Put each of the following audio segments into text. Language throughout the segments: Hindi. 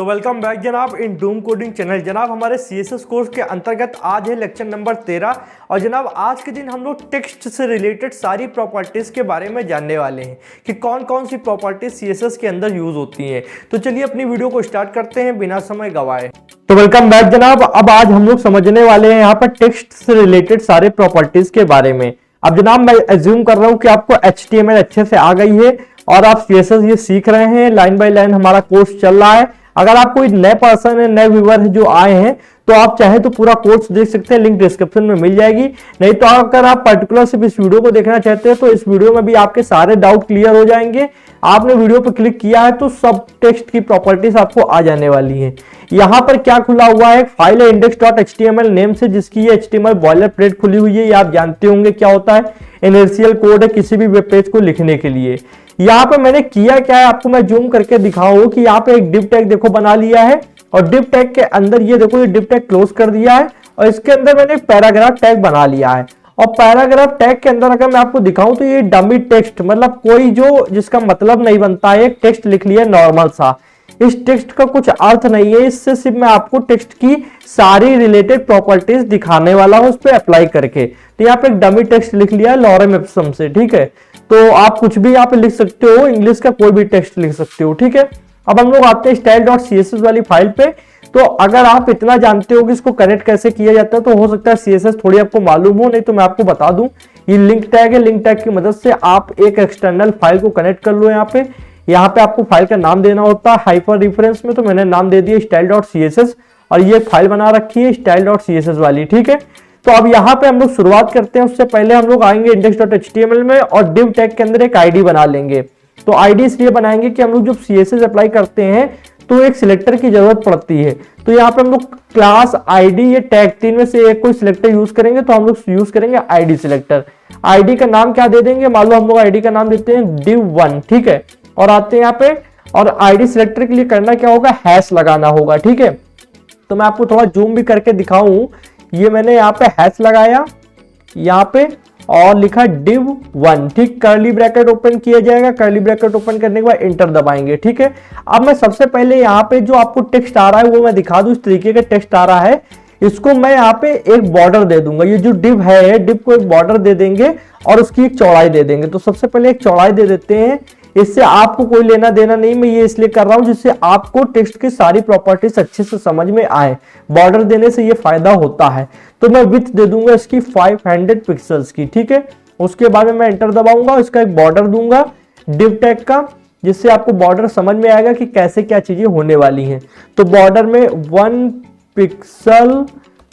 तो वेलकम बैक जनाब इन डूम कोडिंग चैनल। जनाब हमारे CSS कोर्स के अंतर्गत आज है लेक्चर नंबर 13 और जनाब आज के दिन हम लोग टेक्स्ट से रिलेटेड सारी प्रॉपर्टीज़ के बारे में जानने वाले हैं कि कौन कौन सी प्रॉपर्टीज CSS के अंदर यूज़ होती हैं। तो चलिए अपनी वीडियो को स्टार्ट करते हैं बिना समय गवाए। तो वेलकम बैक जनाब, अब आज हम लोग समझने वाले हैं यहाँ पर टेक्स्ट से रिलेटेड सारे प्रॉपर्टीज़ के बारे में। अब जनाब मैं एज्यूम कर रहा हूँ कि आपको HTML अच्छे से आ गई है और आप CSS ये सीख रहे हैं, लाइन बाय लाइन हमारा कोर्स चल रहा है। अगर आप कोई नए पर्सन है, नए व्यूअर है जो आए हैं, तो आप चाहे तो पूरा कोर्स देख सकते हैं, लिंक डिस्क्रिप्शन में मिल जाएगी। नहीं तो अगर आप पर्टिकुलर सिर्फ इस वीडियो को देखना चाहते हैं तो इस वीडियो में भी आपके सारे डाउट क्लियर हो जाएंगे। आपने वीडियो पर क्लिक किया है तो सब टेक्स्ट की प्रॉपर्टीज आपको आ जाने वाली है। यहाँ पर क्या खुला हुआ है, फाइल है index.html नेम से, जिसकी ये HTML बॉयलर प्लेट खुली हुई है। ये आप जानते होंगे क्या होता है, इनर्शियल कोड है किसी भी वेब पेज को लिखने के लिए। यहाँ पे मैंने किया क्या है, आपको मैं जूम करके दिखाऊं कि यहाँ पे एक डिव टैग देखो बना लिया है और डिव टैग के अंदर ये देखो, ये डिव टैग क्लोज कर दिया है और इसके अंदर मैंने एक पैराग्राफ टैग बना लिया है। और पैराग्राफ टैग के अंदर अगर मैं आपको दिखाऊं तो ये डमी टेक्स्ट, मतलब कोई जो जिसका मतलब नहीं बनता है, एक टेक्स्ट लिख लिया नॉर्मल सा। इस टेक्स्ट का कुछ अर्थ नहीं है, इससे सिर्फ मैं आपको टेक्स्ट की सारी रिलेटेड प्रॉपर्टीज दिखाने वाला हूं उस पर अप्लाई करके। तो यहाँ पे एक डमी टेक्स्ट लिख लिया है लॉरेम इप्सम से, ठीक है। तो आप कुछ भी यहाँ पे लिख सकते हो, इंग्लिश का कोई भी टेक्स्ट लिख सकते हो, ठीक है। अब हम लोग आते हैं style.css वाली फाइल पे। तो अगर आप इतना जानते हो कि इसको कनेक्ट कैसे किया जाता है तो हो सकता है CSS थोड़ी आपको मालूम हो, नहीं तो मैं आपको बता दूं। ये लिंक टैग है, लिंक टैग की मदद से आप एक एक्सटर्नल फाइल को कनेक्ट कर लो। यहाँ पे आपको फाइल का नाम देना होता है हाइपर रेफरेंस में, तो मैंने नाम दे दिया style.css और ये फाइल बना रखी है style.css वाली, ठीक है। तो अब यहाँ पे हम लोग शुरुआत करते हैं। उससे पहले हम लोग आएंगे index.html में और div टैग के अंदर एक आईडी बना लेंगे। तो आईडी इसलिए बनाएंगे कि हम लोग जब CSS अप्लाई करते हैं तो एक सिलेक्टर की जरूरत पड़ती है। तो यहाँ पे हम लोग क्लास आईडी, ये टैग तीन में से एक कोई सिलेक्टर यूज करेंगे, तो हम लोग यूज करेंगे आईडी सिलेक्टर। आईडी का नाम क्या दे देंगे, मान लो हम लोग आईडी का नाम देते हैं div1, ठीक है। और आते हैं यहाँ पे और आईडी सिलेक्टर के लिए करना क्या होगा, हैश लगाना होगा, ठीक है। तो मैं आपको थोड़ा जूम भी करके दिखाऊं, ये मैंने यहाँ पे हैश लगाया यहाँ पे और लिखा div1, ठीक। कर्ली ब्रैकेट ओपन किया जाएगा, कर्ली ब्रैकेट ओपन करने के बाद एंटर दबाएंगे, ठीक है। अब मैं सबसे पहले यहाँ पे जो आपको टेक्स्ट आ रहा है वो मैं दिखा दूं। इस तरीके का टेक्स्ट आ रहा है, इसको मैं यहाँ पे एक बॉर्डर दे दूंगा। ये जो div है, div को एक बॉर्डर दे देंगे और उसकी एक चौड़ाई दे देंगे। तो सबसे पहले एक चौड़ाई दे देते हैं, इससे आपको कोई लेना देना नहीं, मैं ये इसलिए कर रहा हूं जिससे आपको टेक्स्ट की सारी प्रॉपर्टीज अच्छे से समझ में आए। बॉर्डर देने से ये फायदा होता है। तो मैं विड्थ दे दूंगा इसकी 500 पिक्सल्स की, ठीक है। उसके बाद में मैं एंटर दबाऊंगा, इसका एक बॉर्डर दूंगा डिव टैग का, जिससे आपको बॉर्डर समझ में आएगा कि कैसे क्या चीजें होने वाली हैं। तो बॉर्डर में 1 पिक्सल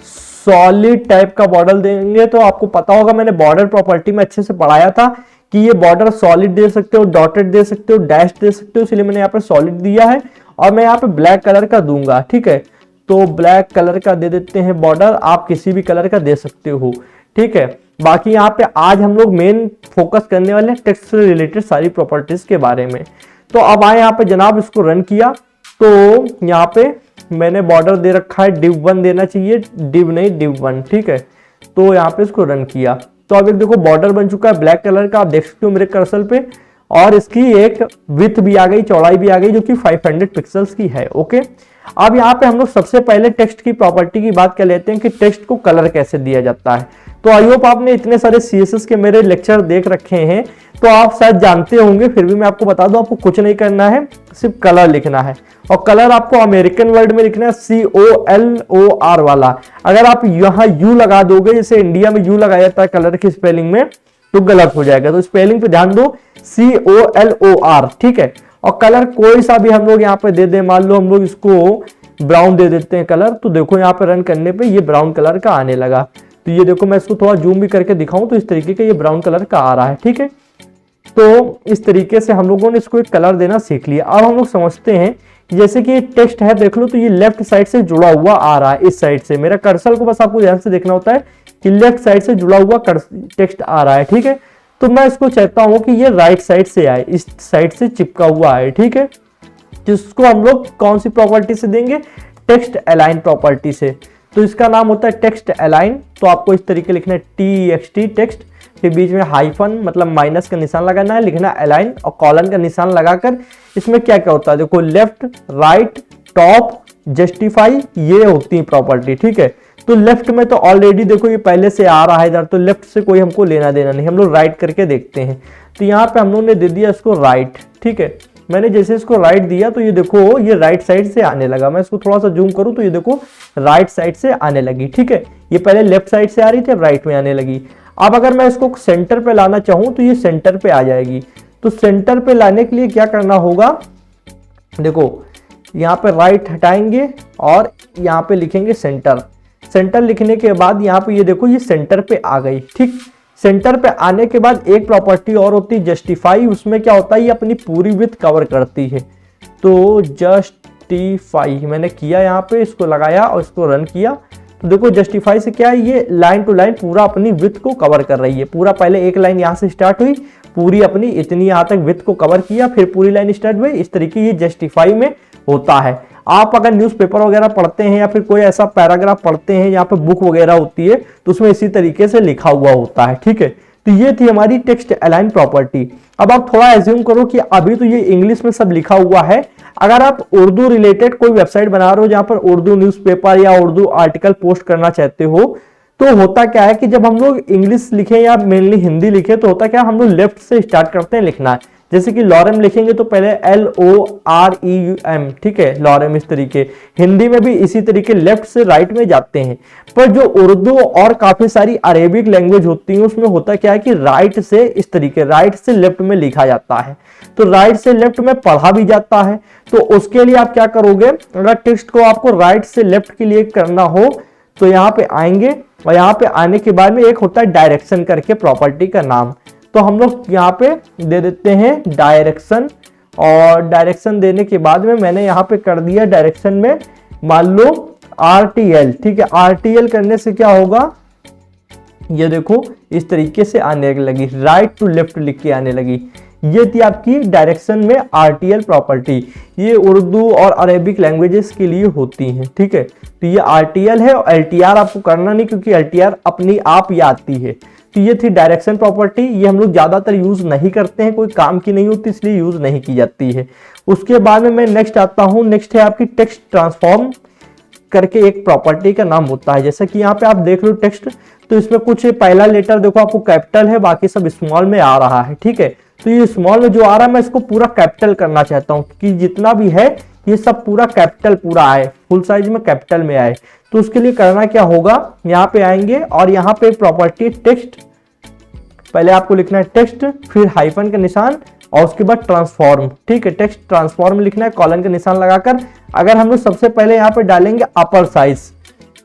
सॉलिड टाइप का बॉर्डर देंगे। तो आपको पता होगा, मैंने बॉर्डर प्रॉपर्टी में अच्छे से पढ़ाया था कि ये बॉर्डर सॉलिड दे सकते हो, डॉटेड दे सकते हो, डैश दे सकते हो, इसलिए मैंने यहाँ पे सॉलिड दिया है। और मैं यहाँ पे ब्लैक कलर का दूंगा, ठीक है। तो ब्लैक कलर का दे देते हैं बॉर्डर, आप किसी भी कलर का दे सकते हो, ठीक है। बाकी यहाँ पे आज हम लोग मेन फोकस करने वाले हैं टेक्स्ट से रिलेटेड सारी प्रॉपर्टीज के बारे में। तो अब आए यहाँ पे जनाब, इसको रन किया तो यहाँ पे मैंने बॉर्डर दे रखा है div1 देना चाहिए, div नहीं div1, ठीक है। तो यहाँ पे इसको रन किया तो अब एक देखो बॉर्डर बन चुका है ब्लैक कलर का, आप देख सकते हो मेरे कर्सर पे। और इसकी एक विड्थ भी आ गई, चौड़ाई भी आ गई, जो कि 500 पिक्सल्स की है, ओके। अब यहाँ पे हम लोग सबसे पहले टेक्स्ट की प्रॉपर्टी की बात कर लेते हैं कि टेक्स्ट को कलर कैसे दिया जाता है। तो आई होप आपने इतने सारे CSS के मेरे लेक्चर देख रखे हैं तो आप शायद जानते होंगे, फिर भी मैं आपको बता दूं, आपको कुछ नहीं करना है, सिर्फ कलर लिखना है। और कलर आपको अमेरिकन वर्ड में लिखना है, COLOR वाला। अगर आप यहाँ U लगा दोगे, जैसे इंडिया में U लगाया जाता है कलर की स्पेलिंग में, तो गलत हो जाएगा। तो स्पेलिंग पे ध्यान दो, COLOR, ठीक है। और कलर कोई सा भी हम लोग यहाँ पे दे दें, मान लो हम लोग इसको ब्राउन दे देते हैं कलर, तो देखो यहाँ पे रन करने पे ये ब्राउन कलर का आने लगा। तो ये देखो, मैं इसको थोड़ा जूम भी करके दिखाऊं तो इस तरीके का ये ब्राउन कलर का आ रहा है, ठीक है। तो इस तरीके से हम लोगों ने इसको एक कलर देना सीख लिया। अब हम लोग समझते हैं कि जैसे कि ये टेक्स्ट है, देख लो तो ये लेफ्ट साइड से जुड़ा हुआ आ रहा है, इस साइड से। मेरा कर्सर को बस आपको ध्यान से देखना होता है कि लेफ्ट साइड से जुड़ा हुआ टेक्स्ट आ रहा है, ठीक है। तो मैं इसको चाहता हूं कि ये राइट साइड से आए, इस साइड से चिपका हुआ आए, ठीक है। जिसको हम लोग कौन सी प्रॉपर्टी से देंगे, टेक्स्ट अलाइन प्रॉपर्टी से। तो इसका नाम होता है टेक्स्ट अलाइन। तो आपको इस तरीके लिखना है TXT टेक्स्ट, फिर बीच में हाइफन मतलब माइनस का निशान लगाना है, लिखना अलाइन और कॉलन का निशान लगाकर इसमें क्या क्या होता है देखो, लेफ्ट राइट टॉप, जस्टिफाई, ये होती है प्रॉपर्टी, ठीक है। तो लेफ्ट में तो ऑलरेडी देखो ये पहले से आ रहा है इधर, तो लेफ्ट से कोई हमको लेना देना नहीं, हम लोग राइट करके देखते हैं। तो यहाँ पे हम लोग ने दे दिया इसको राइट, ठीक है। मैंने जैसे इसको राइट दिया तो ये देखो ये राइट साइड से आने लगा। मैं इसको थोड़ा सा जूम करूं तो ये देखो राइट साइड से आने लगी, ठीक है। ये पहले लेफ्ट साइड से आ रही थी, अब राइट में आने लगी। अब अगर मैं इसको सेंटर पे लाना चाहूं तो ये सेंटर पे आ जाएगी। तो सेंटर पे लाने के लिए क्या करना होगा, देखो यहाँ पे राइट हटाएंगे और यहाँ पे लिखेंगे सेंटर। सेंटर लिखने के बाद यहाँ पे ये देखो ये सेंटर पे आ गई, ठीक। सेंटर पे आने के बाद एक प्रॉपर्टी और होती है जस्टिफाई। उसमें क्या होता है, ये अपनी पूरी विड्थ कवर करती है। तो जस्टिफाई मैंने किया, यहाँ पे इसको लगाया और इसको रन किया। तो देखो जस्टिफाई से क्या है, ये लाइन टू लाइन पूरा अपनी विड्थ को कवर कर रही है। पूरा पहले एक लाइन यहाँ से स्टार्ट हुई, पूरी अपनी इतनी यहाँ तक विड्थ को कवर किया, फिर पूरी लाइन स्टार्ट हुई। इस तरीके ये जस्टिफाई में होता है। आप अगर न्यूज़पेपर वगैरह पढ़ते हैं या फिर कोई ऐसा पैराग्राफ पढ़ते हैं यहाँ पे बुक वगैरह होती है तो उसमें इसी तरीके से लिखा हुआ होता है, ठीक है। तो ये थी हमारी टेक्स्ट अलाइन प्रॉपर्टी। अब आप थोड़ा एज्यूम करो कि अभी तो ये इंग्लिश में सब लिखा हुआ है, अगर आप उर्दू रिलेटेड कोई वेबसाइट बना रहे हो जहां पर उर्दू न्यूज़पेपर या उर्दू आर्टिकल पोस्ट करना चाहते हो, तो होता क्या है कि जब हम लोग इंग्लिश लिखें या मेनली हिंदी लिखें तो होता क्या है, हम लोग लेफ्ट से स्टार्ट करते हैं लिखना। जैसे कि लॉरेम लिखेंगे तो पहले LOREUM, ठीक है, लॉरेम। इस तरीके हिंदी में भी इसी तरीके लेफ्ट से राइट में जाते हैं। पर जो उर्दू और काफी सारी अरेबिक लैंग्वेज होती है उसमें होता क्या है कि राइट से इस तरीके राइट से लेफ्ट में लिखा जाता है। तो राइट से लेफ्ट में पढ़ा भी जाता है। तो उसके लिए आप क्या करोगे, अगर टेक्स्ट को आपको राइट से लेफ्ट के लिए करना हो तो यहाँ पे आएंगे और यहाँ पे आने के बाद में एक होता है डायरेक्शन करके प्रॉपर्टी का नाम। तो हम लोग यहाँ पे दे देते हैं डायरेक्शन, और डायरेक्शन देने के बाद में मैंने यहाँ पे कर दिया डायरेक्शन में मान लो RTL, ठीक है। RTL करने से क्या होगा, ये देखो इस तरीके से आने लगी, राइट टू लेफ्ट लिख के आने लगी। ये थी आपकी डायरेक्शन में RTL प्रॉपर्टी। ये उर्दू और अरेबिक लैंग्वेजेस के लिए होती हैं, ठीक है। तो ये RTL है और LTR आपको करना नहीं क्योंकि LTR अपनी आप ही आती है। तो ये थी डायरेक्शन प्रॉपर्टी। ये हम लोग ज्यादातर यूज नहीं करते हैं, कोई काम की नहीं होती इसलिए यूज नहीं की जाती है। उसके बाद में मैं नेक्स्ट आता हूं। नेक्स्ट है आपकी टेक्स्ट ट्रांसफॉर्म करके एक प्रॉपर्टी का नाम होता है। जैसा कि यहाँ पे आप देख लो टेक्स्ट, तो इसमें कुछ पहला लेटर देखो आपको कैपिटल है, बाकी सब स्मॉल में आ रहा है, ठीक है। तो ये स्मॉल में जो आ रहा है मैं इसको पूरा कैपिटल करना चाहता हूँ कि जितना भी है ये सब पूरा कैपिटल पूरा आए, फुल साइज में कैपिटल में आए। तो उसके लिए करना क्या होगा, यहाँ पे आएंगे और यहाँ पे प्रॉपर्टी टेक्स्ट, पहले आपको लिखना है टेक्स्ट, फिर हाइफन का निशान और उसके बाद ट्रांसफॉर्म, ठीक है। टेक्स्ट ट्रांसफॉर्म लिखना है कॉलन का निशान लगाकर। अगर हम लोग सबसे पहले यहाँ पे डालेंगे अपर साइज,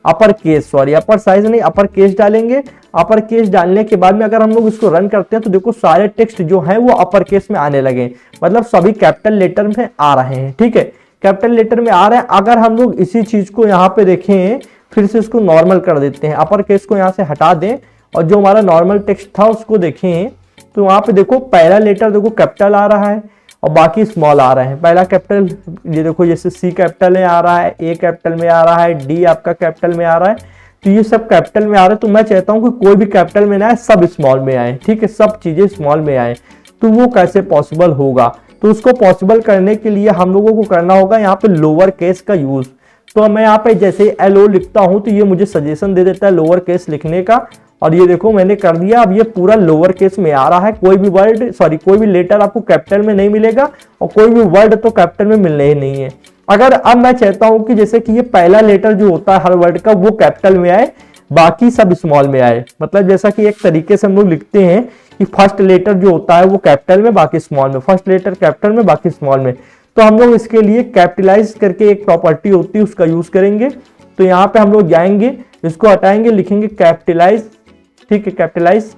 अपर केस, सॉरी अपर साइज नहीं अपर केस डालेंगे। अपर केस डालने के बाद में अगर हम लोग इसको रन करते हैं तो देखो सारे टेक्स्ट जो है वो अपर केस में आने लगे, मतलब सभी कैपिटल लेटर में आ रहे हैं, ठीक है। कैपिटल लेटर में आ रहे हैं। अगर हम लोग इसी चीज को यहाँ पे देखें, फिर से इसको नॉर्मल कर देते हैं, अपर केस को यहाँ से हटा दें और जो हमारा नॉर्मल टेक्स्ट था उसको देखें तो वहां पे देखो पहला लेटर देखो कैपिटल आ रहा है और बाकी स्मॉल आ रहे हैं। पहला कैपिटल ये देखो जैसे C कैपिटल में आ रहा है, A कैपिटल में आ रहा है, D आपका कैपिटल में आ रहा है। तो ये सब कैपिटल में आ रहा है। तो मैं चाहता हूं कि कोई भी कैपिटल में ना आए, सब स्मॉल में आए, ठीक है, सब चीजें स्मॉल में आए। तो वो कैसे पॉसिबल होगा, तो उसको पॉसिबल करने के लिए हम लोगों को करना होगा यहाँ पे लोअर केस का यूज। तो मैं यहाँ पे जैसे LO लिखता हूं तो ये मुझे सजेशन दे देता है लोअर केस लिखने का, और ये देखो मैंने कर दिया। अब ये पूरा लोअर केस में आ रहा है, कोई भी वर्ड सॉरी कोई भी लेटर आपको कैपिटल में नहीं मिलेगा और कोई भी वर्ड तो कैपिटल में मिलने ही नहीं है। अगर अब मैं चाहता हूं कि जैसे कि ये पहला लेटर जो होता है हर वर्ड का वो कैपिटल में आए, बाकी सब स्मॉल में आए, मतलब जैसा कि एक तरीके से हम लोग लिखते हैं कि फर्स्ट लेटर जो होता है वो कैपिटल में बाकी स्मॉल में, फर्स्ट लेटर कैपिटल में बाकी स्मॉल में। तो हम लोग इसके लिए कैपिटलाइज करके एक प्रॉपर्टी होती है उसका यूज करेंगे। तो यहाँ पे हम लोग जाएंगे, इसको हटाएंगे, लिखेंगे कैपिटलाइज, ठीक है, कैपिटलाइज,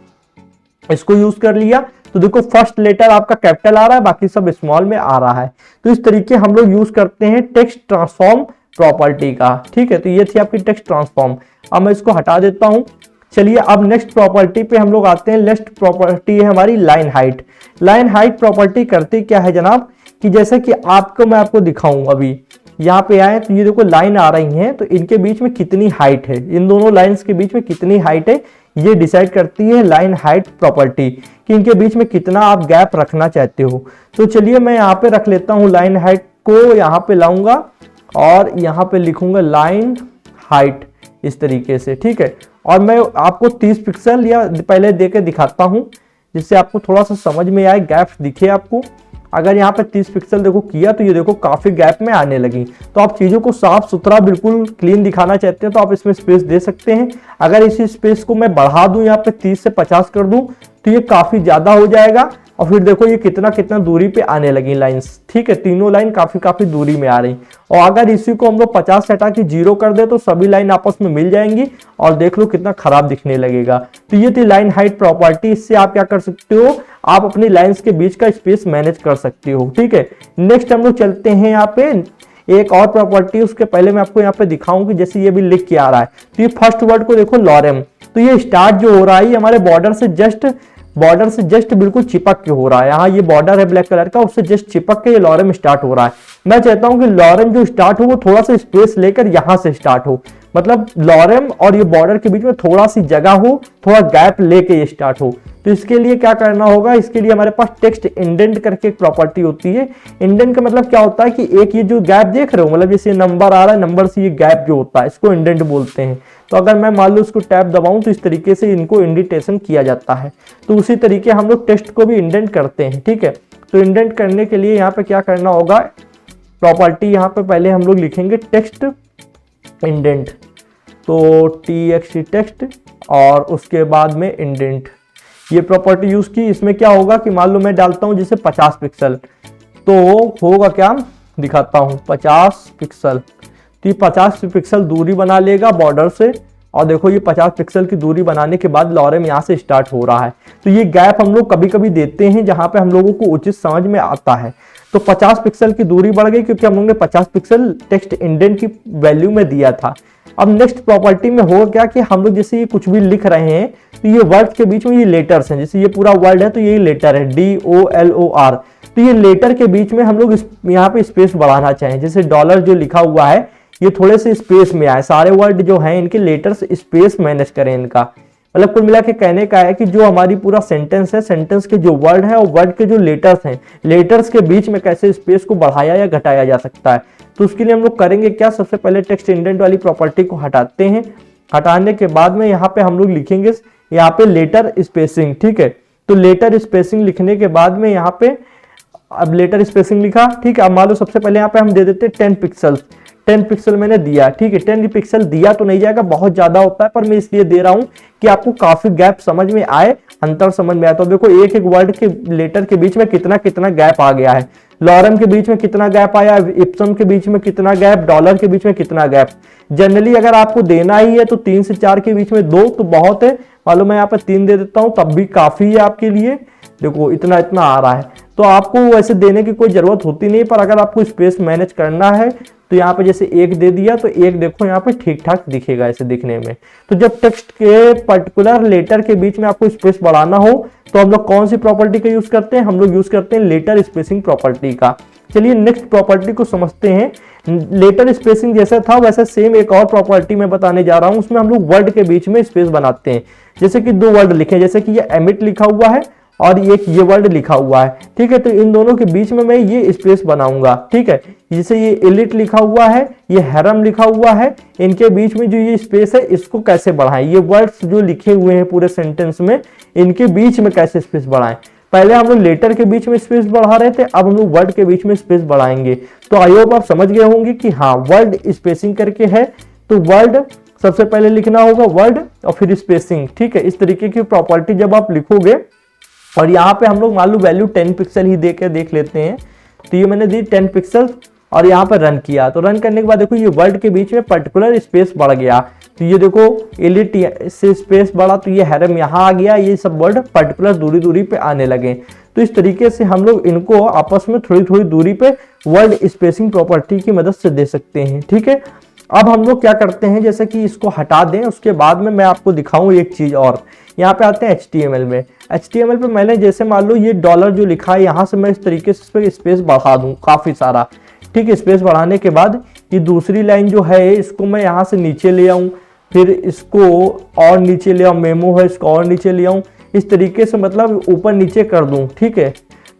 इसको यूज कर लिया। तो देखो फर्स्ट लेटर आपका कैपिटल आ रहा है, बाकी सब स्मॉल में आ रहा है। तो इस तरीके हम लोग यूज करते हैं टेक्स्ट ट्रांसफॉर्म प्रॉपर्टी का, ठीक है। तो ये थी आपकी टेक्स्ट ट्रांसफॉर्म। अब मैं इसको हटा देता हूं। चलिए अब नेक्स्ट प्रॉपर्टी पे हम लोग आते हैं। नेक्स्ट प्रॉपर्टी है हमारी line height. Line height property करती क्या है जनाब, कि जैसे कि मैं आपको दिखाऊं, अभी यहाँ पे आए तो ये देखो लाइन आ रही है, तो इनके बीच में कितनी हाइट है, इन दोनों लाइंस के बीच में कितनी हाइट है, ये डिसाइड करती है लाइन हाइट प्रॉपर्टी, कि इनके बीच में कितना आप गैप रखना चाहते हो। तो चलिए मैं यहाँ पे रख लेता हूँ, लाइन हाइट को यहाँ पे लाऊंगा और यहाँ पे लिखूंगा लाइन हाइट इस तरीके से, ठीक है। और मैं आपको 30 पिक्सल या पहले देके दिखाता हूँ जिससे आपको थोड़ा सा समझ में आए, गैप दिखे आपको। अगर यहाँ पे 30 पिक्सल देखो किया तो ये देखो काफी गैप में आने लगी। तो आप चीजों को साफ सुथरा बिल्कुल क्लीन दिखाना चाहते हैं तो आप इसमें स्पेस दे सकते हैं। अगर इसी स्पेस को मैं बढ़ा दूं, यहाँ पे 30 से 50 कर दूं तो ये काफी ज्यादा हो जाएगा। और फिर देखो ये कितना कितना दूरी पे आने लगी लाइंस, ठीक है। तीनों लाइन काफी दूरी में आ रही। और अगर इसी को हम लोग 50 से हटा के 0 कर दे तो सभी लाइन आपस में मिल जाएंगी और देख लो कितना खराब दिखने लगेगा। तो ये थी लाइन हाइट प्रॉपर्टी। इससे आप क्या कर सकते हो, आप अपनी लाइंस के बीच का स्पेस मैनेज कर सकते हो, ठीक है। नेक्स्ट हम लोग चलते हैं यहाँ पे एक और प्रॉपर्टी। उसके पहले मैं आपको यहाँ पे दिखाऊं कि जैसे ये भी लिख के आ रहा है तो ये फर्स्ट वर्ड को देखो लॉरेम, तो ये स्टार्ट जो हो रहा है ये हमारे बॉर्डर से जस्ट बिल्कुल चिपक के हो रहा है। यहाँ ये बॉर्डर है ब्लैक कलर का, उससे जस्ट चिपक के ये लॉरेम स्टार्ट हो रहा है। मैं चाहता हूं कि लॉरेम जो स्टार्ट हो वो थोड़ा सा स्पेस लेकर यहां से स्टार्ट हो, मतलब लॉरेम और ये बॉर्डर के बीच में थोड़ा सी जगह हो, थोड़ा गैप लेके ये स्टार्ट हो। तो इसके लिए क्या करना होगा, इसके लिए हमारे पास टेक्स्ट इंडेंट करके एक प्रॉपर्टी होती है। इंडेंट का मतलब क्या होता है कि एक ये जो गैप देख रहे हो, मतलब जैसे नंबर आ रहा है, नंबर से ये गैप जो होता है इसको इंडेंट बोलते हैं। तो अगर मैं मान लो इसको टैब दबाऊं तो इस तरीके से इनको इंडिटेशन किया जाता है। तो उसी तरीके हम लोग टेक्स्ट को भी इंडेंट करते हैं, ठीक है। तो इंडेंट करने के लिए यहाँ पे क्या करना होगा, प्रॉपर्टी यहाँ पे पहले हम लोग लिखेंगे टेक्स्ट इंडेंट, तो TXT टेक्स्ट और उसके बाद में इंडेंट, ये प्रॉपर्टी यूज की। इसमें क्या होगा कि मान लो मैं डालता हूं जैसे 50 पिक्सल, तो होगा क्या दिखाता हूं, 50 पिक्सल, तो ये 50 पिक्सल दूरी बना लेगा बॉर्डर से। और देखो ये 50 पिक्सल की दूरी बनाने के बाद लॉरेम यहाँ से स्टार्ट हो रहा है। तो ये गैप हम लोग कभी कभी देते हैं जहां पे हम लोगों को उचित समझ में आता है। तो 50 पिक्सल की दूरी बढ़ गई क्योंकि हम लोग ने 50 पिक्सल टेक्स्ट इंडेंट की वैल्यू में दिया था। अब नेक्स्ट प्रॉपर्टी में होगा क्या कि हम लोग जैसे ये कुछ भी लिख रहे हैं तो ये वर्ड के बीच में ये लेटर्स हैं, जैसे ये पूरा वर्ड है तो ये लेटर है DOLOR, तो ये लेटर के बीच में हम लोग यहाँ पे स्पेस बढ़ाना चाहें। जैसे डॉलर जो लिखा हुआ है ये थोड़े से स्पेस में आए, सारे वर्ड जो हैं इनके लेटर्स स्पेस मैनेज करें इनका। मतलब कुल मिला के कहने का है कि जो हमारी पूरा सेंटेंस है, सेंटेंस के जो वर्ड है और वर्ड के जो लेटर्स हैं, लेटर्स के बीच में कैसे स्पेस को बढ़ाया या घटाया जा सकता है। तो उसके लिए हम लोग करेंगे क्या, सबसे पहले टेक्स्ट इंडेंट वाली प्रॉपर्टी को हटाते हैं। हटाने के बाद में यहाँ पे हम लोग लिखेंगे यहाँ पे लेटर स्पेसिंग, ठीक है। तो लेटर स्पेसिंग लिखने के बाद में यहाँ पे अब लेटर स्पेसिंग लिखा, ठीक है। अब मान लो सबसे पहले यहाँ पे हम दे देते हैं 10 पिक्सल, 10 पिक्सल मैंने दिया, ठीक है। 10 पिक्सल दिया तो नहीं जाएगा, बहुत ज्यादा होता है, पर मैं इसलिए दे रहा हूं कि आपको काफी गैप समझ में आए, अंतर समझ में आए। तो देखो एक एक वर्ड के लेटर के बीच में कितना कितना गैप आ गया है, लॉरेम के बीच में कितना गैप आया, इप्सम के बीच में कितना गैप, डॉलर के बीच में कितना गैप। जनरली अगर आपको देना ही है तो 3 से 4 के बीच में 2 तो बहुत है, मालूम मैं यहाँ पे 3 दे देता हूँ तब भी काफी है आपके लिए। देखो इतना इतना आ रहा है, तो आपको वैसे देने की कोई जरूरत होती नहीं, पर अगर आपको स्पेस मैनेज करना है तो यहाँ पे जैसे 1 दे दिया तो 1 देखो यहाँ पे ठीक ठाक दिखेगा ऐसे दिखने में। तो जब टेक्स्ट के पर्टिकुलर लेटर के बीच में आपको स्पेस बढ़ाना हो तो हम लोग कौन सी प्रॉपर्टी का यूज करते हैं, हम लोग यूज करते हैं लेटर स्पेसिंग प्रॉपर्टी का। चलिए नेक्स्ट प्रॉपर्टी को समझते हैं। लेटर स्पेसिंग जैसा था वैसा सेम एक और प्रॉपर्टी मैं बताने जा रहा हूं, उसमें हम लोग वर्ड के बीच में स्पेस बनाते हैं। जैसे कि 2 वर्ड लिखे, जैसे कि ये एमिट लिखा हुआ है और एक ये वर्ड लिखा हुआ है, ठीक है। तो इन दोनों के बीच में मैं ये स्पेस बनाऊंगा, ठीक है। जैसे ये एलिट लिखा हुआ है, ये हैरम लिखा हुआ है, इनके बीच में जो ये स्पेस है इसको कैसे बढ़ाएं, ये वर्ड्स जो लिखे हुए हैं पूरे सेंटेंस में इनके बीच में कैसे स्पेस बढ़ाएं। पहले हम लोग लेटर के बीच में स्पेस बढ़ा रहे थे, अब हम लोग वर्ड के बीच में स्पेस बढ़ाएंगे। तो आई होप आप समझ गए होंगे कि हाँ वर्ड स्पेसिंग करके है, तो वर्ड सबसे पहले लिखना होगा वर्ड और फिर स्पेसिंग, ठीक है। इस तरीके की प्रॉपर्टी जब आप लिखोगे और यहाँ पे हम लोग मान लो वैल्यू 10 पिक्सल ही देके देख लेते हैं, तो ये मैंने दी 10 पिक्सल और यहाँ पर रन किया। तो रन करने के बाद देखो ये वर्ड के बीच में पर्टिकुलर स्पेस बढ़ गया, तो ये देखो एलिट से स्पेस बढ़ा तो ये हैरम यहाँ आ गया, ये सब वर्ड पर्टिकुलर दूरी दूरी पे आने लगे। तो इस तरीके से हम लोग इनको आपस में थोड़ी थोड़ी दूरी पे वर्ड स्पेसिंग प्रॉपर्टी की मदद से दे सकते हैं, ठीक है। अब हम लोग क्या करते हैं, जैसे कि इसको हटा दें उसके बाद में मैं आपको दिखाऊं एक चीज और। यहाँ पे आते हैं HTML में। HTML पे मैंने जैसे मान लो ये डॉलर जो लिखा है यहाँ से मैं इस तरीके से इस पर स्पेस बढ़ा दूं काफी सारा, ठीक है। स्पेस बढ़ाने के बाद ये दूसरी लाइन जो है इसको मैं यहाँ से नीचे ले आऊं, फिर इसको और नीचे ले आऊं, मेमो है इसको और नीचे ले आऊं, इस तरीके से मतलब ऊपर नीचे कर दूं, ठीक है।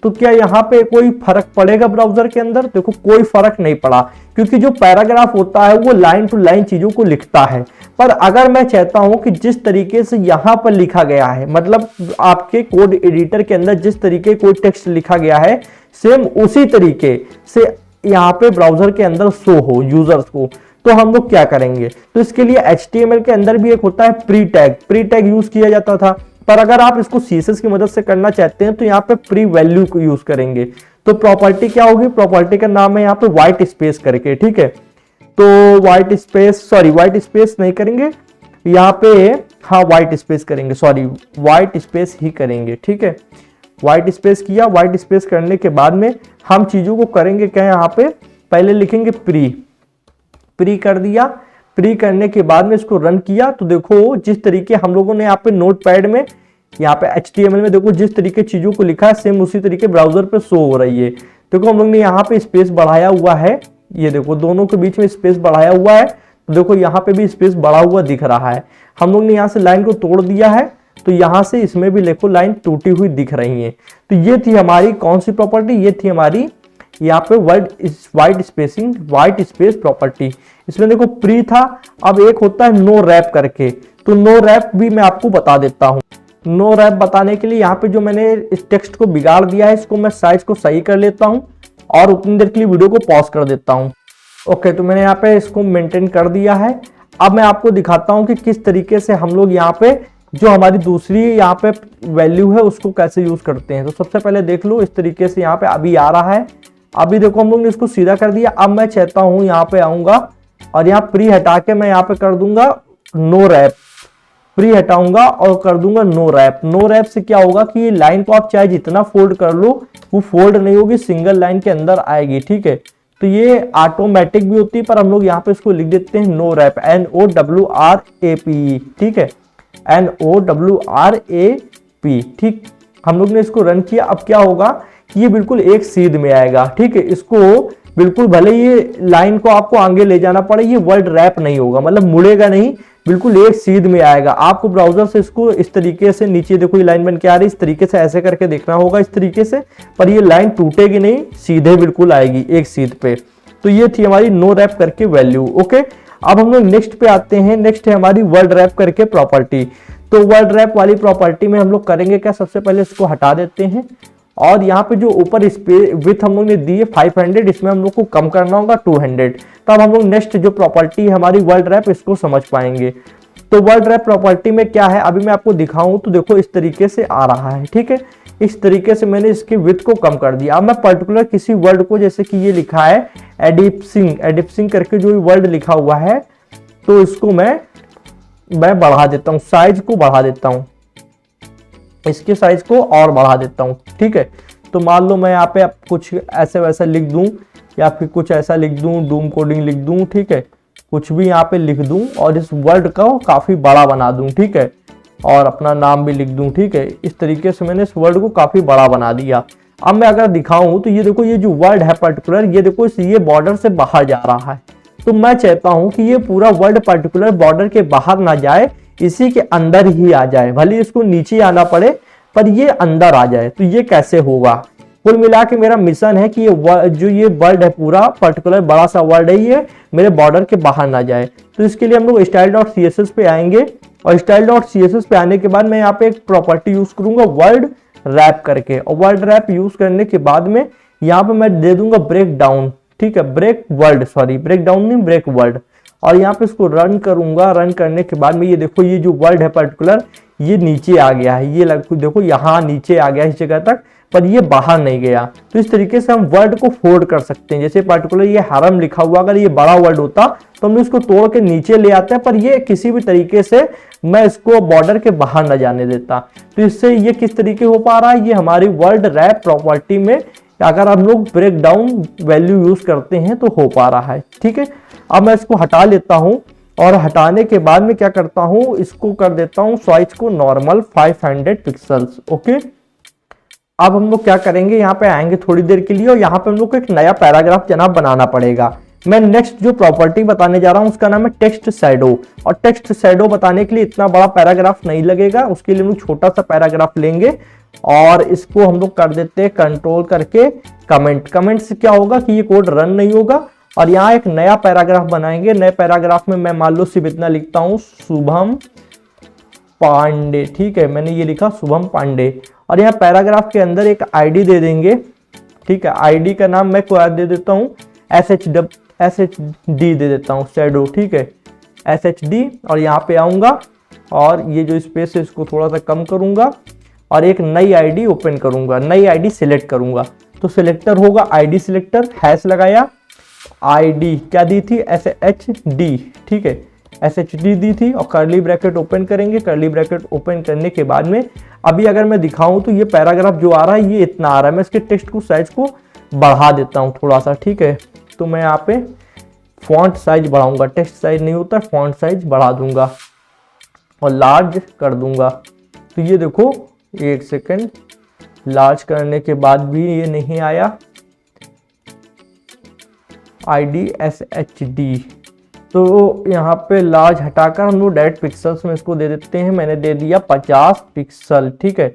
तो क्या यहाँ पे कोई फर्क पड़ेगा ब्राउजर के अंदर? देखो कोई फर्क नहीं पड़ा, क्योंकि जो पैराग्राफ होता है वो लाइन टू लाइन चीजों को लिखता है। पर अगर मैं चाहता हूं कि जिस तरीके से यहाँ पर लिखा गया है, मतलब आपके कोड एडिटर के अंदर जिस तरीके कोई टेक्स्ट लिखा गया है, सेम उसी तरीके से यहाँ पे ब्राउजर के अंदर शो हो यूजर्स को, तो हम लोग क्या करेंगे? तो इसके लिए HTML के अंदर भी एक होता है प्री टैग यूज किया जाता था, पर अगर आप इसको CSS की मदद से करना चाहते हैं तो यहाँ पे प्री वैल्यू को यूज करेंगे। तो प्रॉपर्टी क्या होगी? प्रॉपर्टी का नाम है यहाँ पे व्हाइट स्पेस करके, ठीक है। तो व्हाइट स्पेस नहीं करेंगे यहाँ पे, हाँ व्हाइट स्पेस करेंगे, व्हाइट स्पेस ही करेंगे, ठीक है। व्हाइट स्पेस किया, व्हाइट स्पेस करने के बाद में हम चीजों को करेंगे क्या? यहाँ पे पहले लिखेंगे प्री कर दिया, प्री करने के बाद में इसको रन किया तो देखो जिस तरीके हम लोगों ने यहाँ पे नोटपैड में, यहाँ पे HTML में देखो जिस तरीके चीजों को लिखा है सेम उसी तरीके ब्राउजर पे शो हो रही है। देखो हम लोग ने यहाँ पे स्पेस बढ़ाया हुआ है, ये देखो दोनों के बीच में स्पेस बढ़ाया हुआ है, तो देखो यहाँ पे भी स्पेस बढ़ा हुआ दिख रहा है। हम लोग ने यहाँ से लाइन को तोड़ दिया है, तो यहाँ से इसमें भी देखो लाइन टूटी हुई दिख रही है। तो ये थी हमारी कौन सी प्रॉपर्टी? ये थी हमारी यहाँ पे व्हाइट स्पेस प्रॉपर्टी। इसमें देखो प्री था, अब एक होता है नो रैप करके, तो नो रैप भी मैं आपको बता देता हूँ। नो रैप बताने के लिए यहाँ पे जो मैंने इस टेक्स्ट को बिगाड़ दिया है, इसको मैं साइज को सही कर लेता हूँ और उतनी देर के लिए वीडियो को पॉज कर देता हूँ। ओके, तो मैंने यहाँ पे इसको मेंटेन कर दिया है। अब मैं आपको दिखाता हूँ कि किस तरीके से हम लोग यहाँ पे जो हमारी दूसरी यहाँ पे वैल्यू है उसको कैसे यूज करते हैं। तो सबसे पहले देख लो इस तरीके से यहाँ पे अभी आ रहा है, अभी देखो हम लोग ने इसको सीधा कर दिया। अब मैं चाहता हूँ यहाँ पे आऊंगा और यहाँ प्री हटा के मैं यहाँ पे कर दूंगा नो रैप, प्री हटाऊंगा और कर दूंगा नो रैप। नो रैप से क्या होगा कि ये लाइन को आप चाहे जितना फोल्ड कर लो वो फोल्ड नहीं होगी, सिंगल लाइन के अंदर आएगी, ठीक है। तो ये ऑटोमेटिक भी होती है, पर हम लोग यहाँ पे इसको लिख देते हैं नो रैप, NOWRAP, ठीक है, NOWRAP, ठीक। हम लोग ने इसको रन किया। अब क्या होगा कि ये बिल्कुल एक सीध में आएगा, ठीक है। इसको बिल्कुल भले ये लाइन को आपको आगे ले जाना पड़े, ये वर्ड रैप नहीं होगा, मतलब मुड़ेगा नहीं, बिल्कुल एक सीध में आएगा। आपको ब्राउजर से इसको इस तरीके से नीचे देखो ये लाइन बन के आ रही है, इस तरीके से ऐसे करके देखना होगा इस तरीके से, पर ये लाइन टूटेगी नहीं, सीधे बिल्कुल आएगी एक सीध पे। तो ये थी हमारी नो रैप करके वैल्यू। ओके, अब हम लोग नेक्स्ट पे आते हैं। नेक्स्ट है हमारी वर्ड रैप करके प्रॉपर्टी। तो वर्ड रैप वाली प्रॉपर्टी में हम लोग करेंगे क्या? सबसे पहले इसको हटा देते हैं और यहाँ पे जो ऊपर स्पेस विथ हम लोग ने दी है 500, इसमें हम लोग को कम करना होगा 200। तब हम लोग नेक्स्ट जो प्रॉपर्टी है हमारी वर्ड रैप, इसको समझ पाएंगे। तो वर्ड रैप प्रॉपर्टी में क्या है अभी मैं आपको दिखाऊं तो देखो इस तरीके से आ रहा है, ठीक है। इस तरीके से मैंने इसकी विथ को कम कर दिया। अब मैं पर्टिकुलर किसी वर्ड को, जैसे कि ये लिखा है एडिप्सिंग करके जो वर्ड लिखा हुआ है, तो इसको मैं बढ़ा देता हूँ, साइज को बढ़ा देता हूँ, इसके साइज को और बढ़ा देता हूँ, ठीक है। तो मान लो मैं यहाँ पे कुछ ऐसे वैसा लिख दूं या फिर कुछ ऐसा लिख दूं, डूम कोडिंग लिख दूं, ठीक है, कुछ भी यहाँ पे लिख दूं और इस वर्ड को काफी बड़ा बना दूं, ठीक है, और अपना नाम भी लिख दूं, ठीक है। इस तरीके से मैंने इस वर्ड को काफी बड़ा बना दिया। अब मैं अगर दिखाऊं तो ये देखो ये जो वर्ड है पर्टिकुलर, ये देखो ये बॉर्डर से बाहर जा रहा है। तो मैं चाहता हूं कि ये पूरा वर्ड पर्टिकुलर बॉर्डर के बाहर ना जाए, इसी के अंदर ही आ जाए, भले इसको नीचे आना पड़े पर ये अंदर आ जाए। तो ये कैसे होगा? कुल मिला के मेरा मिशन है कि ये वर्ड है पूरा पर्टिकुलर बड़ा सा वर्ड है, ये मेरे बॉर्डर के बाहर ना जाए। तो इसके लिए हम लोग style.css पे आएंगे और style.css पे आने के बाद मैं यहाँ पे एक प्रॉपर्टी यूज करूंगा वर्ड रैप करके, और वर्ड रैप यूज करने के बाद में यहाँ पे मैं दे दूंगा ब्रेक डाउन, ठीक है, ब्रेक डाउन नहीं, ब्रेक वर्ड। और यहाँ पे इसको रन करूंगा। रन करने के बाद में ये देखो ये जो वर्ड है पर्टिकुलर ये नीचे आ गया है, ये देखो यहाँ नीचे आ गया इस जगह तक, पर ये बाहर नहीं गया। तो इस तरीके से हम वर्ड को फोल्ड कर सकते हैं। जैसे पर्टिकुलर ये हरम लिखा हुआ, अगर ये बड़ा वर्ड होता तो हम इसको तोड़ के नीचे ले आते हैं, पर ये किसी भी तरीके से मैं इसको बॉर्डर के बाहर न जाने देता। तो इससे ये किस तरीके हो पा रहा है, ये हमारी वर्ड रैप प्रॉपर्टी में अगर हम लोग ब्रेक डाउन वैल्यू यूज करते हैं तो हो पा रहा है, ठीक है। अब मैं इसको हटा लेता हूं और हटाने के बाद में क्या करता हूं, इसको कर देता हूं साइज को नॉर्मल 500 पिक्सल्स। ओके, अब हम लोग क्या करेंगे, यहाँ पे आएंगे थोड़ी देर के लिए और यहाँ पे हम लोग को एक नया पैराग्राफ जनाब बनाना पड़ेगा। मैं नेक्स्ट जो प्रॉपर्टी बताने जा रहा हूं उसका नाम है टेक्स्ट शैडो। और टेक्स्ट शैडो बताने के लिए इतना बड़ा पैराग्राफ नहीं लगेगा, उसके लिए हम लोग छोटा सा पैराग्राफ लेंगे और इसको हम लोग कर देते हैं कंट्रोल करके कमेंट। कमेंट से क्या होगा कि ये कोड रन नहीं होगा और यहाँ एक नया पैराग्राफ बनाएंगे। नए पैराग्राफ में मैं मान लो सिर्फ इतना लिखता हूँ, शुभम पांडे। ठीक है, मैंने ये लिखा शुभम पांडे और यहाँ पैराग्राफ के अंदर एक आईडी दे देंगे। ठीक है, आईडी का नाम मैं को दे देता हूँ SHD दे देता हूँ शैडो। ठीक है, SHD और यहाँ पे आऊँगा और ये जो स्पेस है इसको थोड़ा सा कम करूँगा और एक नई आईडी ओपन करूँगा, नई आईडी सिलेक्ट करूँगा। तो सिलेक्टर होगा आईडी सिलेक्टर, हैश लगाया, आईडी क्या दी थी SHD। ठीक है, SHD दी थी और कर्ली ब्रैकेट ओपन करेंगे। कर्ली ब्रैकेट ओपन करने के बाद में अभी अगर मैं दिखाऊं तो ये पैराग्राफ जो आ रहा है ये इतना आ रहा है। मैं इसके टेक्स्ट को साइज को बढ़ा देता हूं थोड़ा सा। ठीक है, तो मैं यहाँ पे फॉन्ट साइज बढ़ाऊंगा, टेक्स्ट साइज नहीं होता, फॉन्ट साइज बढ़ा दूंगा और लार्ज कर दूंगा। तो ये देखो, एक सेकेंड, लार्ज करने के बाद भी ये नहीं आया, आईडी SHD। तो यहाँ पे लार्ज हटाकर हम लोग डायरेक्ट पिक्सल्स में इसको दे देते हैं। मैंने दे दिया 50 पिक्सल। ठीक है,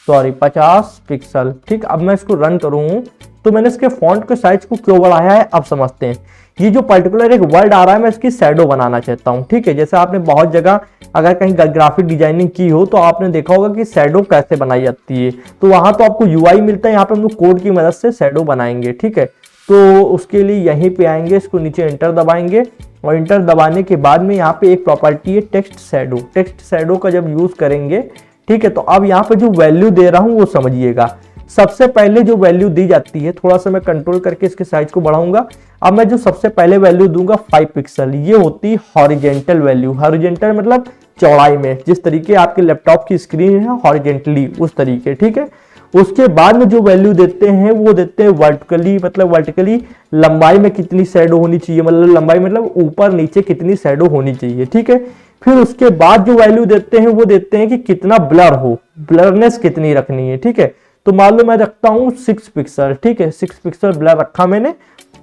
सॉरी 50 पिक्सल। ठीक, अब मैं इसको रन करूँ तो मैंने इसके फॉन्ट के साइज को क्यों बढ़ाया है अब समझते हैं। ये जो पर्टिकुलर एक वर्ड आ रहा है मैं इसकी शैडो बनाना चाहता हूँ। ठीक है, जैसे आपने बहुत जगह अगर कहीं ग्राफिक डिजाइनिंग की हो तो आपने देखा होगा कि शैडो कैसे बनाई जाती है। तो वहां तो आपको UI मिलता है, यहाँ पे हम लोग कोड की मदद से शैडो बनाएंगे। ठीक है, तो उसके लिए यहीं पे आएंगे, इसको नीचे एंटर दबाएंगे और एंटर दबाने के बाद में यहाँ पे एक प्रॉपर्टी है टेक्स्ट शैडो। टेक्स्ट शैडो का जब यूज करेंगे, ठीक है, तो अब यहाँ पे जो वैल्यू दे रहा हूँ वो समझिएगा। सबसे पहले जो वैल्यू दी जाती है, थोड़ा सा मैं कंट्रोल करके इसके साइज को बढ़ाऊंगा। अब मैं जो सबसे पहले वैल्यू दूंगा 5 पिक्सल, ये होती है हॉरिजेंटल वैल्यू। हॉरिजेंटल मतलब चौड़ाई में, जिस तरीके आपके लैपटॉप की स्क्रीन है हॉरिजेंटली उस तरीके। ठीक है, उसके बाद में जो वैल्यू देते हैं वो देते हैं वर्टिकली, मतलब वर्टिकली लंबाई में कितनी शैडो होनी चाहिए, मतलब लंबाई मतलब ऊपर नीचे कितनी शैडो होनी चाहिए। ठीक है, फिर उसके बाद जो वैल्यू देते हैं वो देते हैं कि कितना ब्लर हो, ब्लरनेस कितनी रखनी है। ठीक है, तो मान लो मैं रखता हूँ 6 पिक्सल। ठीक है, 6 पिक्सल ब्लर रखा मैंने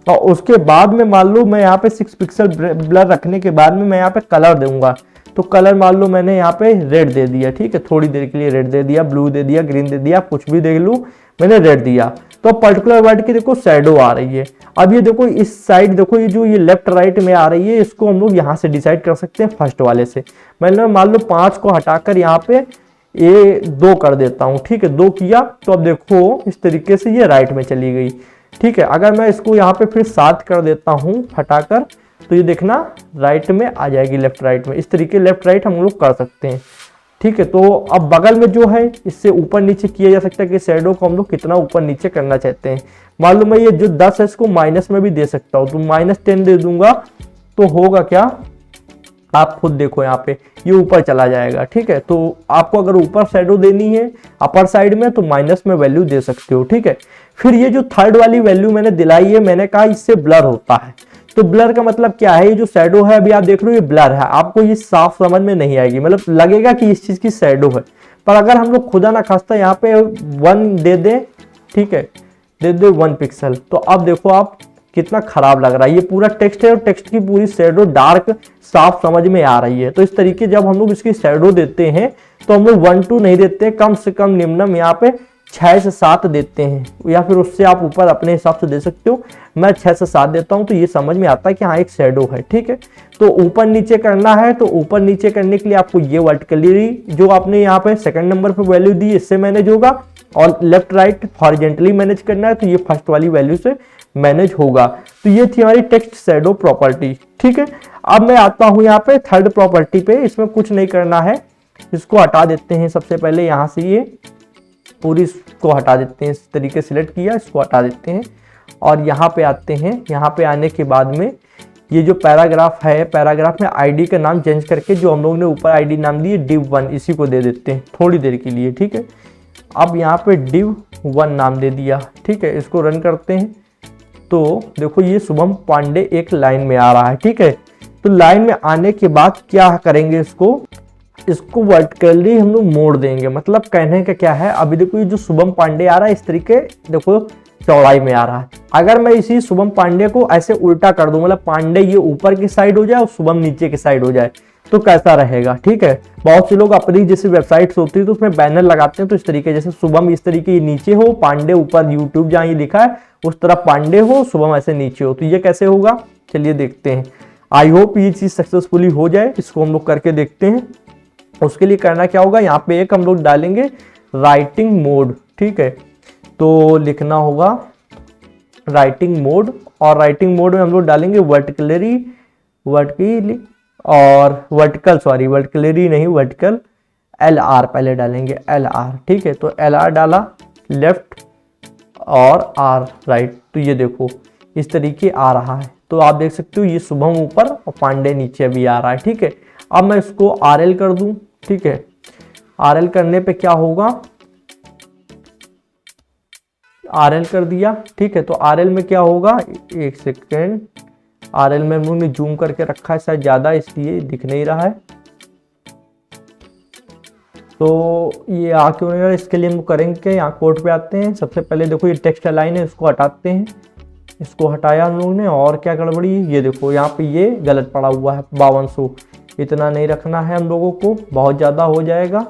और उसके बाद में मान लो मैं यहाँ पे 6 पिक्सल ब्लर रखने के बाद में मैं यहाँ पे कलर दूंगा। तो कलर मान लो मैंने यहाँ पे रेड दे दिया। ठीक है, थोड़ी देर के लिए रेड दे दिया, ब्लू दे दिया, ग्रीन दे दिया, कुछ भी देख लूँ, मैंने रेड दिया। तो पर्टिकुलर वर्ड की देखो शैडो आ रही है। अब ये देखो इस साइड देखो, ये जो ये लेफ्ट राइट में आ रही है इसको हम लोग यहाँ से डिसाइड कर सकते हैं फर्स्ट वाले से। मैंने मान लो 5 को हटाकर यहाँ पे ये 2 कर देता हूँ। ठीक है, 2 किया तो अब देखो इस तरीके से ये राइट में चली गई। ठीक है, अगर मैं इसको यहाँ पे फिर 7 कर देता हूँ हटाकर तो ये देखना राइट में आ जाएगी, लेफ्ट राइट में। इस तरीके लेफ्ट राइट हम लोग कर सकते हैं। ठीक है, तो अब बगल में जो है इससे ऊपर नीचे किया जा सकता है कि शैडो को हम लोग कितना ऊपर नीचे करना चाहते हैं। मान लो मैं ये जो 10 है इसको माइनस में भी दे सकता हूँ, तो -10 दे दूंगा तो होगा क्या, आप खुद देखो यहाँ पे ये ऊपर चला जाएगा। ठीक है, तो आपको अगर ऊपर शैडो देनी है अपर साइड में तो माइनस में वैल्यू दे सकते हो। ठीक है, फिर ये जो थर्ड वाली वैल्यू मैंने दिलाई है, मैंने कहा इससे ब्लर होता है। तो ब्लर का मतलब क्या है, ये जो शैडो है अभी आप देख रहे हो ये ब्लर है, आपको ये साफ समझ में नहीं आएगी, मतलब लगेगा कि इस चीज की शैडो है। पर अगर हम लोग खुदा ना खास्ता यहाँ पे 1 दे दें, ठीक है, दे दे 1 पिक्सल, तो अब देखो आप कितना खराब लग रहा है। ये पूरा टेक्स्ट है और टेक्स्ट की पूरी शैडो डार्क साफ समझ में आ रही है। तो इस तरीके जब हम लोग इसकी शैडो देते हैं तो हम लोग 1 2 नहीं देते, कम से कम निम्नम यहाँ पे 6 से 7 देते हैं, या फिर उससे आप ऊपर अपने हिसाब से दे सकते हो। मैं 6 से 7 देता हूं तो ये समझ में आता है कि हाँ एक शैडो है। ठीक है, तो ऊपर नीचे करना है तो ऊपर नीचे करने के लिए आपको ये वर्टिकली जो आपने यहाँ पे सेकंड नंबर पे वैल्यू दी इससे मैनेज होगा, और लेफ्ट राइट हॉरिजेंटली मैनेज करना है तो ये फर्स्ट वाली वैल्यू से मैनेज होगा। तो ये थी हमारी टेक्स्ट शैडो प्रॉपर्टी। ठीक है, अब मैं आता हूँ यहाँ पे थर्ड प्रॉपर्टी पे। इसमें कुछ नहीं करना है, इसको हटा देते हैं। सबसे पहले यहाँ से ये पूरी इसको हटा देते हैं, इस तरीके सिलेक्ट किया, इसको हटा देते हैं और यहाँ पे आते हैं। यहाँ पे आने के बाद में ये जो पैराग्राफ है, पैराग्राफ में आईडी का नाम चेंज करके जो हम लोग ने ऊपर आईडी नाम दी div1, इसी को दे देते हैं थोड़ी देर के लिए। ठीक है, अब यहाँ पे div1 नाम दे दिया। ठीक है, इसको रन करते हैं तो देखो ये शुभम पांडे एक लाइन में आ रहा है। ठीक है, तो लाइन में आने के बाद क्या करेंगे, इसको वर्टिकली हम लोग मोड़ देंगे। मतलब कहने का क्या है, अभी देखो ये जो शुभम पांडे आ रहा है इस तरीके देखो चौड़ाई में आ रहा है। अगर मैं इसी शुभम पांडे को ऐसे उल्टा कर दूं, मतलब पांडे ये ऊपर की साइड हो जाए और शुभम नीचे की साइड हो जाए, तो कैसा रहेगा, ठीक है। बहुत से लोग अपनी जैसे वेबसाइट्स होती है तो उसमें बैनर लगाते हैं, तो इस तरीके जैसे शुभम इस तरीके ये नीचे हो, पांडे ऊपर, यूट्यूब जहां ये लिखा है उस तरफ पांडे हो, शुभम ऐसे नीचे हो, तो ये कैसे होगा, चलिए देखते हैं। आई होप ये चीज सक्सेसफुली हो जाए, इसको हम लोग करके देखते हैं। उसके लिए करना क्या होगा, यहाँ पे एक हम लोग डालेंगे राइटिंग मोड, ठीक है। तो लिखना होगा राइटिंग मोड, और राइटिंग मोड में हम लोग डालेंगे वर्टिकली और वर्टिकली नहीं, वर्टिकल LR पहले डालेंगे, LR, ठीक है। तो LR डाला, लेफ्ट और R राइट, तो ये देखो इस तरीके आ रहा है। तो आप देख सकते हो ये शुभम ऊपर और पांडे नीचे भी आ रहा है, ठीक है। अब मैं इसको RL कर दूं, ठीक है। RL करने पे क्या होगा, RL कर दिया, ठीक है। तो RL में क्या होगा, एक सेकेंड, RL में हमने जूम करके रखा है शायद ज्यादा, इसलिए दिख नहीं रहा है। तो ये आ क्यों नहीं रहा, इसके लिए हम करेंगे क्या, यहाँ कोड पे आते हैं। सबसे पहले देखो ये टेक्स्ट अलाइन है, इसको हटाते हैं, इसको हटाया हम लोग ने। और क्या गड़बड़ी, ये देखो यहाँ पे ये गलत पड़ा हुआ है 5200, इतना नहीं रखना है हम लोगों को, बहुत ज़्यादा हो जाएगा,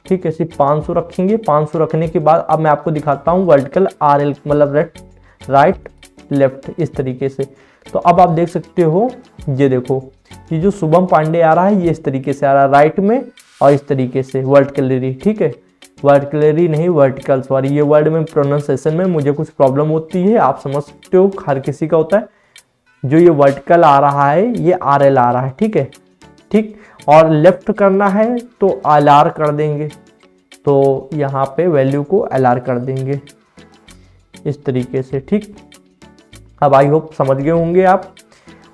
ठीक है। सिर्फ 500 रखेंगे। 500 रखने के बाद अब मैं आपको दिखाता हूँ वर्टिकल RL, मतलब राइट लेफ्ट, इस तरीके से। तो अब आप देख सकते हो, ये देखो ये जो शुभम पांडे आ रहा है ये इस तरीके से आ रहा है राइट में, और इस तरीके से वर्टिकली, ठीक है। वर्टिकली नहीं, वर्टिकल, सॉरी, ये वर्ड में प्रोनाउंसिएशन में मुझे कुछ प्रॉब्लम होती है, आप समझ सकते हो, हर किसी का होता है। जो ये वर्टिकल आ रहा है ये RL आ रहा है, ठीक है, ठीक। और लेफ्ट करना है तो LR कर देंगे, तो यहाँ पे वैल्यू को LR कर देंगे इस तरीके से, ठीक। अब आई होप समझ गए होंगे आप।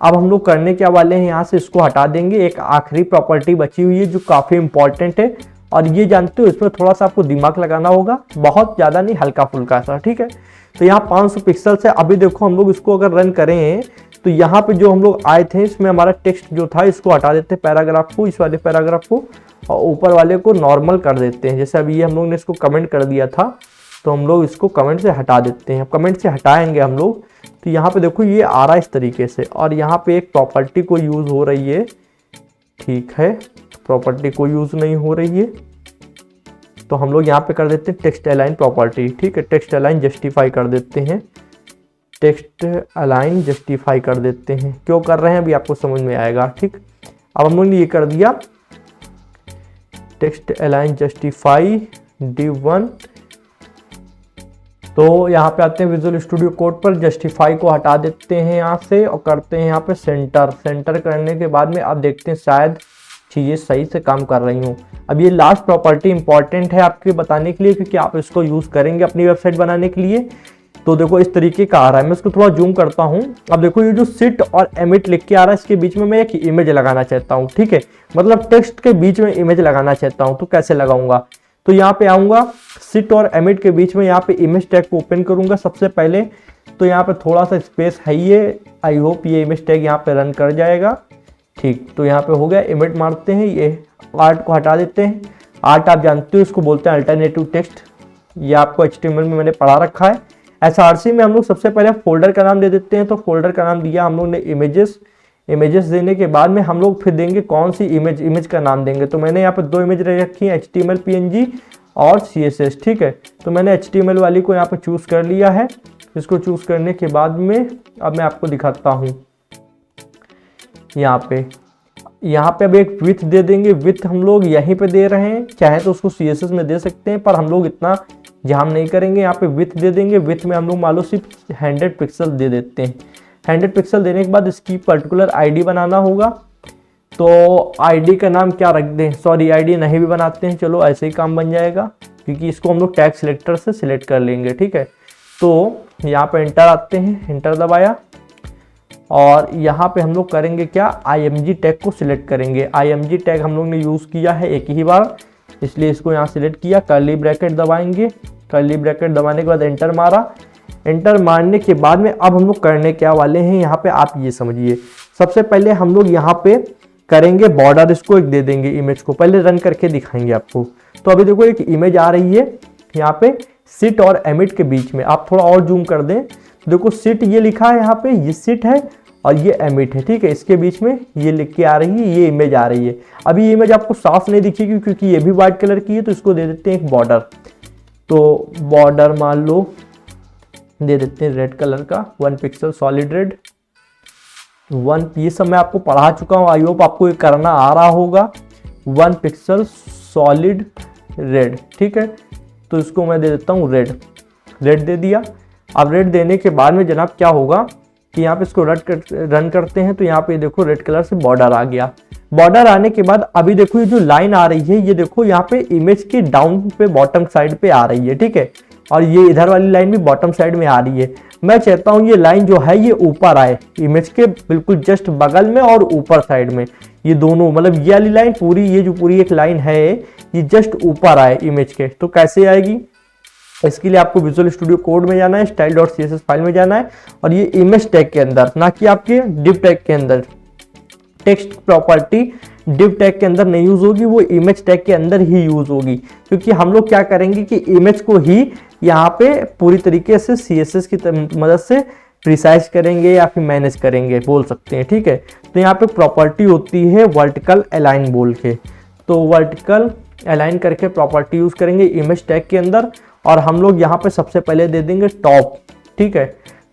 अब हम लोग करने क्या वाले हैं, यहाँ से इसको हटा देंगे। एक आखिरी प्रॉपर्टी बची हुई है जो काफ़ी इंपॉर्टेंट है, और ये जानते हो इसमें थोड़ा सा आपको दिमाग लगाना होगा, बहुत ज़्यादा नहीं, हल्का फुल्का सा, ठीक है। तो यहाँ 500 पिक्सल्स है। अभी देखो हम लोग इसको अगर रन करें तो यहाँ पे जो हम लोग आए थे इसमें हमारा टेक्स्ट जो था इसको हटा देते हैं, पैराग्राफ को, इस वाले पैराग्राफ को, और ऊपर वाले को नॉर्मल कर देते हैं। जैसे अभी ये हम लोग ने इसको कमेंट कर दिया था, तो हम लोग इसको कमेंट से हटा देते हैं। कमेंट से हटाएंगे हम लोग, तो यहाँ पे देखो ये आ रहा है इस तरीके से, और यहाँ पे एक प्रॉपर्टी को यूज़ हो रही है, ठीक है। प्रॉपर्टी को यूज़ नहीं हो रही है, तो हम लोग यहाँ पे कर देते हैं टेक्स्ट अलाइन प्रॉपर्टी, ठीक है। टेक्स्ट अलाइन जस्टिफाई कर देते हैं, टेक्स्ट अलाइन जस्टिफाई कर देते हैं। क्यों कर रहे हैं अभी आपको समझ में आएगा, ठीक। अब हम लोग ने ये कर दिया, टेक्स्ट अलाइन जस्टिफाई D1। तो यहाँ पे आते हैं विजुअल स्टूडियो कोड पर, जस्टिफाई को हटा देते हैं यहाँ से, और करते हैं यहाँ पे सेंटर। सेंटर करने के बाद में आप देखते हैं शायद चीज़ें सही से काम कर रही हूँ। अब ये लास्ट प्रॉपर्टी इंपॉर्टेंट है आपके बताने के लिए, क्योंकि आप इसको यूज़ करेंगे अपनी वेबसाइट बनाने के लिए। तो देखो इस तरीके का आ रहा है, मैं इसको थोड़ा जूम करता हूँ। अब देखो ये जो सिट और एमिट लिख के आ रहा है, इसके बीच में मैं एक इमेज लगाना चाहता हूँ, ठीक है। मतलब टेक्स्ट के बीच में इमेज लगाना चाहता हूँ, तो कैसे लगाऊंगा, तो यहाँ पे आऊँगा, सिट और एमिट के बीच में यहाँ पे इमेज टैग को ओपन करूँगा सबसे पहले। तो यहाँ पे थोड़ा सा स्पेस है ये, आई होप ये इमेज टैग यहाँ पे रन कर जाएगा, ठीक। तो यहाँ पे हो गया, इमेज मारते हैं, ये आर्ट को हटा देते हैं। आर्ट आप जानते हो इसको बोलते हैं अल्टरनेटिव टेक्स्ट, ये आपको HTML में मैंने पढ़ा रखा है। SRC में हम लोग सबसे पहले फोल्डर का नाम दे देते हैं, तो फोल्डर का नाम दिया हम लोग ने इमेजेस। इमेजेस देने के बाद में हम लोग फिर देंगे कौन सी इमेज का नाम देंगे। तो मैंने यहाँ पे 2 इमेज रखी है, HTML PNG और CSS, ठीक है। तो मैंने HTML वाली को यहाँ पे चूज़ कर लिया है। इसको चूज़ करने के बाद में अब मैं आपको दिखाता हूँ, यहाँ पे अब एक विथ दे देंगे। विथ हम लोग यहीं पे दे रहे हैं, चाहे तो उसको CSS में दे सकते हैं, पर हम लोग इतना ध्यान नहीं करेंगे। यहाँ पे विथ दे देंगे, विथ में हम लोग मान लो सिर्फ 100 पिक्सल दे देते हैं। 100 पिक्सल देने के बाद इसकी पर्टिकुलर ID बनाना होगा। तो ID का नाम क्या रख दें, सॉरी ID नहीं भी बनाते हैं, चलो ऐसे ही काम बन जाएगा, क्योंकि इसको हम लोग टैग सिलेक्टर से सिलेक्ट कर लेंगे, ठीक है। तो यहाँ पे एंटर आते हैं, एंटर दबाया, और यहाँ पे हम लोग करेंगे क्या, IMG टैग को सिलेक्ट करेंगे। IMG टैग हम लोग ने यूज़ किया है एक ही बार, इसलिए इसको यहाँ सिलेक्ट किया, कर्ली ब्रैकेट दबाएंगे। कर्ली ब्रैकेट दबाने के बाद एंटर मारा। एंटर मारने के बाद में अब हम लोग करने क्या वाले हैं, यहाँ पे आप ये समझिए। सबसे पहले हम लोग यहाँ पे करेंगे बॉर्डर, इसको एक दे देंगे इमेज को, पहले रन करके दिखाएंगे आपको। तो अभी देखो एक इमेज आ रही है यहाँ पे, सिट और एमिट के बीच में। आप थोड़ा और जूम कर दें, देखो सिट ये लिखा है यहाँ पे, ये सिट है और ये एमिट है, ठीक है। इसके बीच में ये लिख के आ रही है, ये इमेज आ रही है। अभी ये इमेज आपको साफ नहीं दिखेगी क्योंकि ये भी व्हाइट कलर की है, तो इसको दे देते हैं एक बॉर्डर। तो बॉर्डर मान लो दे देते हैं रेड कलर का, 1 पिक्सल सॉलिड रेड 1। ये सब मैं आपको पढ़ा चुका हूँ, आई होप आपको ये करना आ रहा होगा। 1 पिक्सल सॉलिड रेड, ठीक है। तो इसको मैं दे देता हूँ रेड दे दिया। अब रेड देने के बाद में जनाब क्या होगा कि यहाँ पे इसको रन करते हैं, तो यहाँ पे देखो रेड कलर से बॉर्डर आ गया। बॉर्डर आने के बाद अभी देखो ये जो लाइन आ रही है, ये देखो यहाँ पे इमेज के डाउन पे बॉटम साइड पे आ रही है, ठीक है। और ये इधर वाली लाइन भी बॉटम साइड में आ रही है। मैं चाहता हूँ ये लाइन जो है ये ऊपर आए, इमेज के बिल्कुल जस्ट बगल में और ऊपर साइड में, ये दोनों मतलब ये वाली लाइन पूरी, ये जो पूरी एक लाइन है ये जस्ट ऊपर आए इमेज के। तो कैसे आएगी, इसके लिए आपको विजुअल स्टूडियो कोड में जाना है, style.css फाइल में जाना है और ये इमेज टैग के अंदर, ना कि आपके डिव टैग के अंदर। टेक्स्ट प्रॉपर्टी डिव टैग के अंदर नहीं यूज होगी, वो इमेज टैग के अंदर ही यूज होगी, क्योंकि हम लोग क्या करेंगे कि इमेज को ही यहाँ पे पूरी तरीके से CSS की मदद से प्रिसाइज करेंगे या फिर मैनेज करेंगे बोल सकते हैं, ठीक है। तो यहाँ पे प्रॉपर्टी होती है वर्टिकल अलाइन बोल के, तो वर्टिकल अलाइन करके प्रॉपर्टी यूज करेंगे इमेज टैग के अंदर। और हम लोग यहाँ पे सबसे पहले दे देंगे टॉप, ठीक है।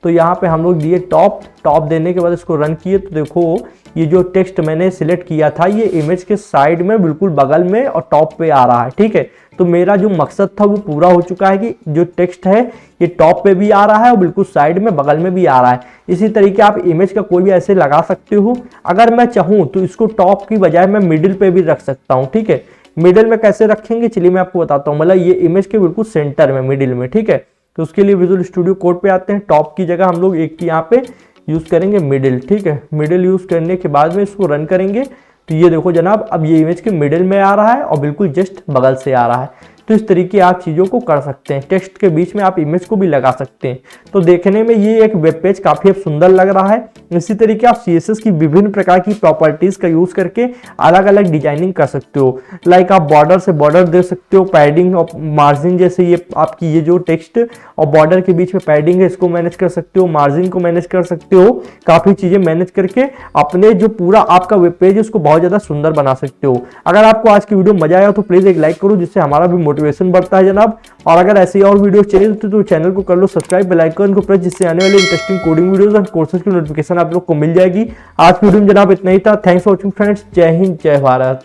तो यहाँ पे हम लोग दिए टॉप देने के बाद इसको रन किए, तो देखो ये जो टेक्स्ट मैंने सिलेक्ट किया था ये इमेज के साइड में बिल्कुल बगल में और टॉप पे आ रहा है, ठीक है। तो मेरा जो मकसद था वो पूरा हो चुका है कि जो टेक्स्ट है ये टॉप पे भी आ रहा है और बिल्कुल साइड में बगल में भी आ रहा है। इसी तरीके आप इमेज का कोई भी ऐसे लगा सकते हो। अगर मैं चाहूँ तो इसको टॉप की बजाय मैं मिडिल पे भी रख सकता हूँ, ठीक है। मिडिल में कैसे रखेंगे चलिए मैं आपको बताता हूँ, मतलब ये इमेज के बिल्कुल सेंटर में मिडिल में, ठीक है। तो उसके लिए विजुअल स्टूडियो कोड पे आते हैं, टॉप की जगह हम लोग एक की यहाँ पे यूज करेंगे मिडिल, ठीक है। मिडिल यूज करने के बाद में इसको रन करेंगे, तो ये देखो जनाब अब ये इमेज के मिडिल में आ रहा है और बिल्कुल जस्ट बगल से आ रहा है। तो इस तरीके आप चीज़ों को कर सकते हैं, टेक्स्ट के बीच में आप इमेज को भी लगा सकते हैं। तो देखने में ये एक वेब पेज काफ़ी अब सुंदर लग रहा है। इसी तरीके आप CSS की विभिन्न प्रकार की प्रॉपर्टीज़ का यूज़ करके अलग अलग डिजाइनिंग कर सकते हो। लाइक आप बॉर्डर से बॉर्डर दे सकते हो, पैडिंग और मार्जिन, जैसे ये आपकी ये जो टेक्स्ट और बॉर्डर के बीच में पैडिंग है इसको मैनेज कर सकते हो, मार्जिन को मैनेज कर सकते हो। काफ़ी चीज़ें मैनेज करके अपने जो पूरा आपका वेब पेज है उसको बहुत ज़्यादा सुंदर बना सकते हो। अगर आपको आज की वीडियो मजा आया तो प्लीज़ एक लाइक करो, जिससे हमारा भी मोटिवेशन बढ़ता है जनाब। और अगर ऐसी और वीडियो चाहिए तो चैनल को कर लो सब्सक्राइब, बेल आइकन को प्रेस, जिससे आने वाले इंटरेस्टिंग कोडिंग वीडियोस और कोर्सेज की नोटिफिकेशन आप लोग को मिल जाएगी। आज की वीडियो में जनाब इतना ही था। Thanks for watching friends. जय हिंद, जय भारत।